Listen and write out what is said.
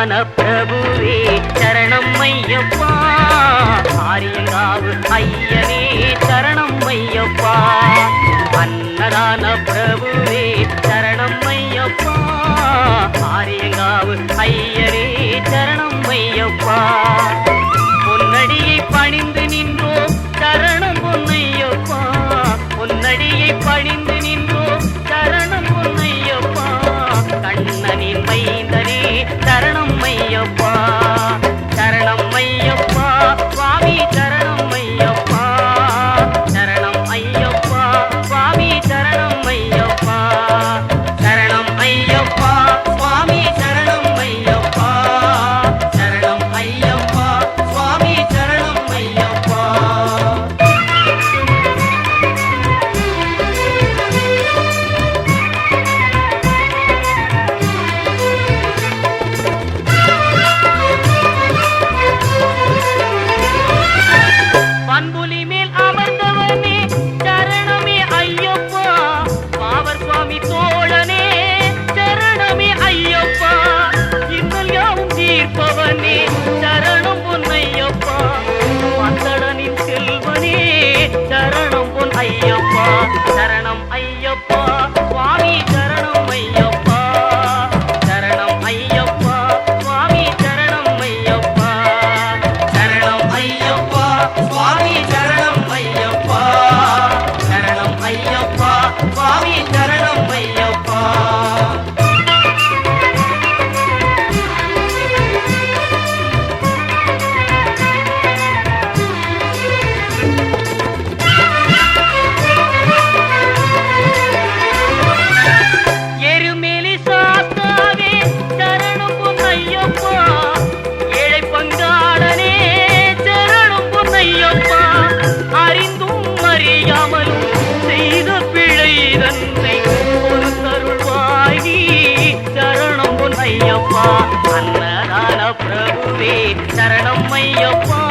அன்னதான பிரபுவே சரணம் ஐயப்பா, ஆரியங்காவு ஐயனே சரணம் ஐயப்பா. அன்னதான பிரபுவே சரணம் ஐயப்பா, ஆரியங்காவு ஐயனே சரணம் ஐயப்பா. பொன்னடியை பணிந்து நின்றோம் சரணம் பொன்னையப்பா, பொன்னடியை பணிந்து நின்றோம் சரணம் பொன்னையப்பா. கண்ணனின் மைந்தனே சரணம் ஐயப்பா, சரணம் ஐயப்பா சுவாமி சரணம் ஐயப்பா, சரணம் ஐயப்பா சுவாமி சரணம் ஐயப்பா, சரணம் ஐயப்பா சுவாமி சரணம் ஐயப்பா, சரணம் ஐயப்பா சுவாமி சரணம் ஐயப்பா. பண்புலி மேல் அமர்ந்தவனே சரணமே ஐயப்பா, பாவர் சுவாமி தோழனே சரணமே ஐயப்பா. இன்னல் யாவும் தீர்ப்பவனே சரணம் பொன்னையப்பா, வந்தடனின் செல்வனே சரணம் பொன் ஐயப்பா, சரணம் ஐயப்பா சுவாமி சரணம் ஐயப்பா, சரணம் ஐயப்பா சுவாமி சரணம் ஐயப்பா, சரணம் ஐயப்பா சுவாமி சரணம் ஐயப்பா, சரணம் ஐயப்பா சுவாமி சரணம் ஐயப்பா. எருமேலி சாத்தாவே சரணம் பொன்னையப்பா, ஏழை பங்காளனே சரணம் பொன்னையப்பா. அறிந்தும் அறியாமலும் செய்த பிழை தன்னை ஒரு தருள்வாயி சரணம் பொன்னையப்பா. அன்னதான பிரபுவே சரணம் ஐயப்பா,